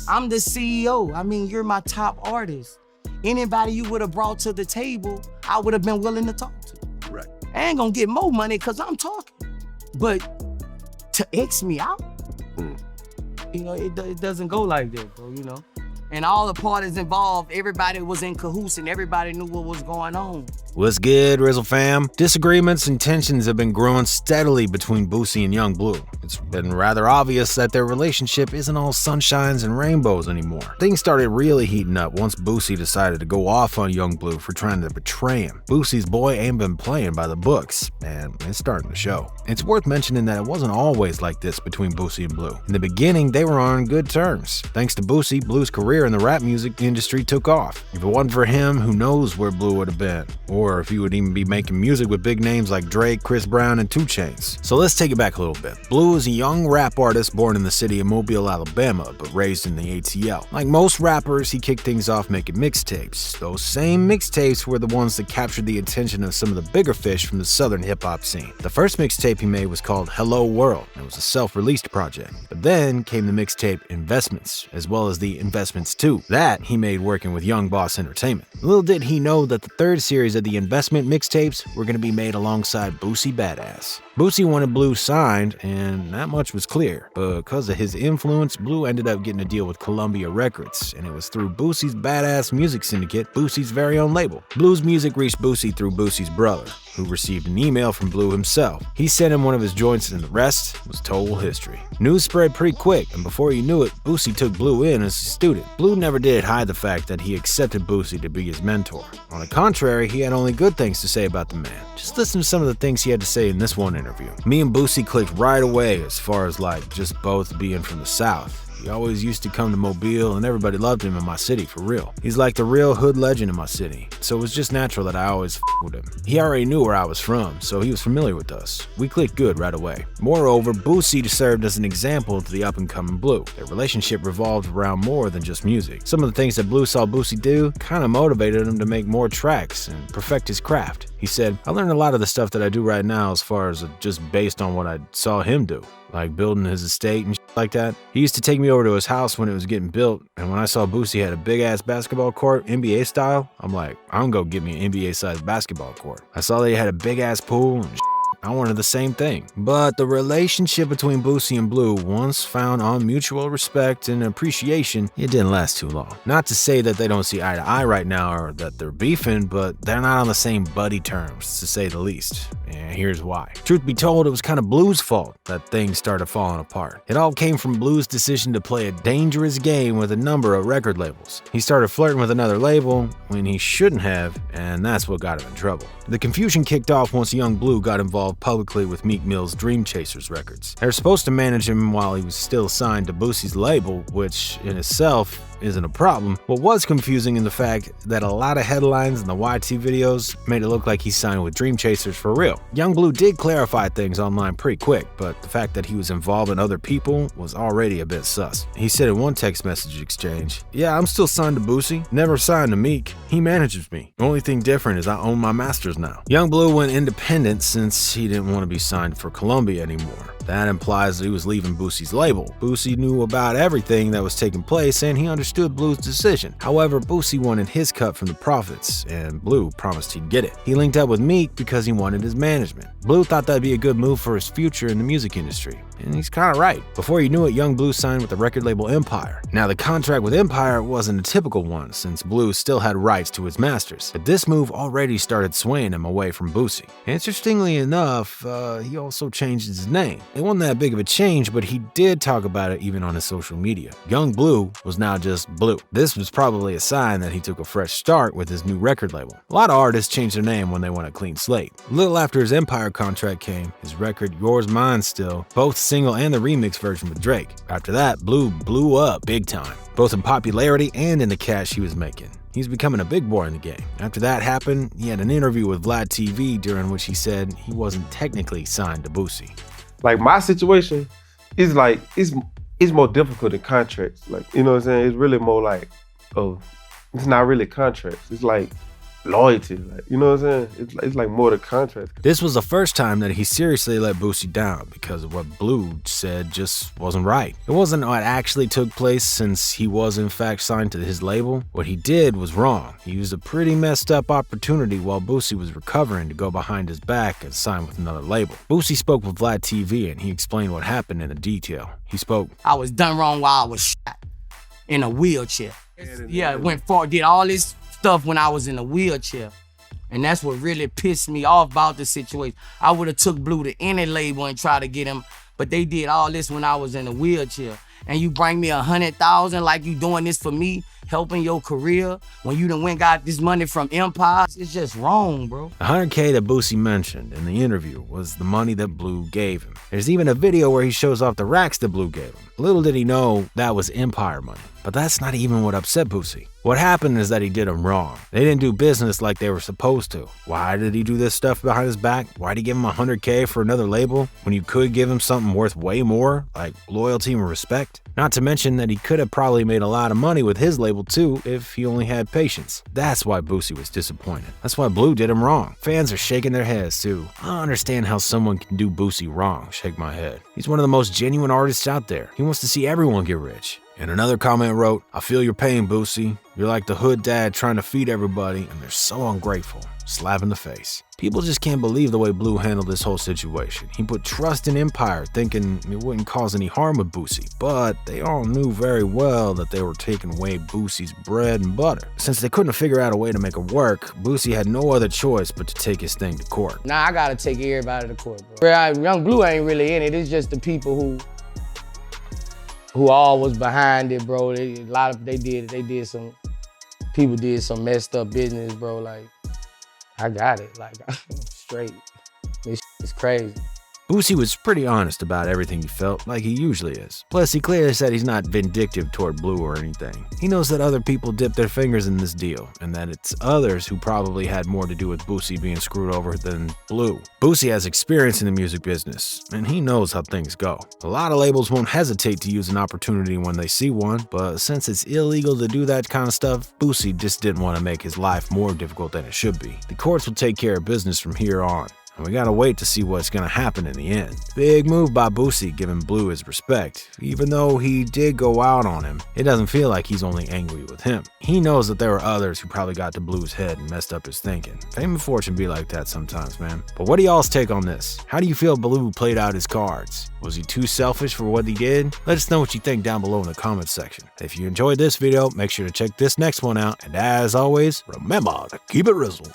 I'm the CEO. I mean, you're my top artist. Anybody you would have brought to the table, I would have been willing to talk to. Right. I ain't gonna get more money because I'm talking. But to X me out, you know, it doesn't go like that, bro, you know? And all the parties involved, everybody was in cahoots and everybody knew what was going on. What's good, RIZZLE fam? Disagreements and tensions have been growing steadily between Boosie and Yung Bleu. It's been rather obvious that their relationship isn't all sunshines and rainbows anymore. Things started really heating up once Boosie decided to go off on Yung Bleu for trying to betray him. Boosie's boy ain't been playing by the books, and it's starting to show. It's worth mentioning that it wasn't always like this between Boosie and Bleu. In the beginning, they were on good terms. Thanks to Boosie, Blue's career in the rap music industry took off. If it wasn't for him, who knows where Bleu would have been, or if he would even be making music with big names like Drake, Chris Brown, and 2 Chainz. So let's take it back a little bit. Bleu is a young rap artist born in the city of Mobile, Alabama, but raised in the ATL. Like most rappers, he kicked things off making mixtapes. Those same mixtapes were the ones that captured the attention of some of the bigger fish from the southern hip-hop scene. The first mixtape he made was called Hello World. It was a self-released project. But then came the mixtape Investments, as well as the Investments 2. That he made working with Young Boss Entertainment. Little did he know that the third series of the Investment mixtapes were going to be made alongside Boosie Badass. Boosie wanted Bleu signed, and that much was clear. Because of his influence, Bleu ended up getting a deal with Columbia Records, and it was through Boosie's Badass Music Syndicate, Boosie's very own label. Bleu's music reached Boosie through Boosie's brother, who received an email from Bleu himself. He sent him one of his joints, and the rest was total history. News spread pretty quick, and before you knew it, Boosie took Bleu in as a student. Bleu never did hide the fact that he accepted Boosie to be his mentor. On the contrary, he had only good things to say about the man. Just listen to some of the things he had to say in this one interview. Me and Boosie clicked right away as far as like just both being from the South. He always used to come to Mobile, and everybody loved him in my city, for real. He's like the real hood legend in my city, so it was just natural that I always with him. He already knew where I was from, so he was familiar with us. We clicked good right away. Moreover, Boosie served as an example to the up-and-coming Bleu. Their relationship revolved around more than just music. Some of the things that Bleu saw Boosie do kind of motivated him to make more tracks and perfect his craft. He said, I learned a lot of the stuff that I do right now as far as just based on what I saw him do, like building his estate and like that. He used to take me over to his house when it was getting built, and when I saw Boosie had a big-ass basketball court, NBA style, I'm like, I'm gonna go get me an NBA-sized basketball court. I saw that he had a big-ass pool and I wanted the same thing. But the relationship between Boosie and Bleu, once found on mutual respect and appreciation, it didn't last too long. Not to say that they don't see eye to eye right now or that they're beefing, but they're not on the same buddy terms, to say the least. And here's why. Truth be told, it was kind of Bleu's fault that things started falling apart. It all came from Bleu's decision to play a dangerous game with a number of record labels. He started flirting with another label when he shouldn't have, and that's what got him in trouble. The confusion kicked off once Yung Bleu got involved publicly with Meek Mill's Dream Chasers records. They were supposed to manage him while he was still signed to Boosie's label, which in itself isn't a problem. What was confusing in the fact that a lot of headlines in the YT videos made it look like he signed with Dream Chasers for real. Yung Bleu did clarify things online pretty quick, but the fact that he was involved in other people was already a bit sus. He said in one text message exchange, yeah, I'm still signed to Boosie, never signed to Meek. He manages me. The only thing different is I own my masters now. Yung Bleu went independent since he didn't want to be signed for Columbia anymore. That implies that he was leaving Boosie's label. Boosie knew about everything that was taking place, and he understood Bleu's decision. However, Boosie wanted his cut from the profits, and Bleu promised he'd get it. He linked up with Meek because he wanted his management. Bleu thought that'd be a good move for his future in the music industry, and he's kinda right. Before you knew it, Yung Bleu signed with the record label Empire. Now, the contract with Empire wasn't a typical one, since Bleu still had rights to his masters, but this move already started swaying him away from Boosie. Interestingly enough, he also changed his name. It wasn't that big of a change, but he did talk about it even on his social media. Yung Bleu was now just Bleu. This was probably a sign that he took a fresh start with his new record label. A lot of artists change their name when they want a clean slate. A little after his Empire contract came, his record Yours Mine Still, both single and the remix version with Drake. After that, Bleu blew up big time, both in popularity and in the cash he was making. He's becoming a big boy in the game. After that happened, he had an interview with Vlad TV during which he said he wasn't technically signed to Boosie. Like my situation is like, it's more difficult than contracts. Like, you know what I'm saying? It's really more like, it's not really contracts. It's like loyalty. Like, you know what I'm saying? It's like more the contract. This was the first time that he seriously let Boosie down because of what Bleu said just wasn't right. It wasn't what actually took place since he was in fact signed to his label. What he did was wrong. He used a pretty messed up opportunity while Boosie was recovering to go behind his back and sign with another label. Boosie spoke with Vlad TV and he explained what happened in detail. He spoke, I was done wrong while I was shot in a wheelchair. Yeah, went far, did all this stuff when I was in a wheelchair. And that's what really pissed me off about the situation. I would have took Bleu to any label and tried to get him, but they did all this when I was in a wheelchair. And you bring me 100,000 like you doing this for me, helping your career, when you done went got this money from Empire. It's just wrong, bro. The $100K that Boosie mentioned in the interview was the money that Bleu gave him. There's even a video where he shows off the racks that Bleu gave him. Little did he know that was Empire money. But that's not even what upset Boosie. What happened is that he did him wrong. They didn't do business like they were supposed to. Why did he do this stuff behind his back? Why'd he give him $100K for another label when you could give him something worth way more, like loyalty and respect? Not to mention that he could have probably made a lot of money with his label too if he only had patience. That's why Boosie was disappointed. That's why Bleu did him wrong. Fans are shaking their heads too. I don't understand how someone can do Boosie wrong. Shake my head. He's one of the most genuine artists out there. He wants to see everyone get rich. And another comment wrote, I feel your pain, Boosie. You're like the hood dad trying to feed everybody, and they're so ungrateful. Slap in the face. People just can't believe the way Bleu handled this whole situation. He put trust in Empire, thinking it wouldn't cause any harm with Boosie, but they all knew very well that they were taking away Boosie's bread and butter. Since they couldn't figure out a way to make it work, Boosie had no other choice but to take his thing to court. Nah, I gotta take everybody to court, bro. Yung Bleu ain't really in it. It's just the people who all was behind it, bro. People did some messed up business, bro. Like, I got it, like, I'm straight. This is crazy. Boosie was pretty honest about everything he felt, like he usually is. Plus, he clearly said he's not vindictive toward Bleu or anything. He knows that other people dipped their fingers in this deal, and that it's others who probably had more to do with Boosie being screwed over than Bleu. Boosie has experience in the music business, and he knows how things go. A lot of labels won't hesitate to use an opportunity when they see one, but since it's illegal to do that kind of stuff, Boosie just didn't want to make his life more difficult than it should be. The courts will take care of business from here on. And we gotta wait to see what's gonna happen in the end. Big move by Boosie giving Bleu his respect. Even though he did go out on him, it doesn't feel like he's only angry with him. He knows that there were others who probably got to Bleu's head and messed up his thinking. Fame and fortune be like that sometimes, man. But what do y'all's take on this? How do you feel Bleu played out his cards? Was he too selfish for what he did? Let us know what you think down below in the comments section. If you enjoyed this video, make sure to check this next one out. And as always, remember to keep it RIZZLE.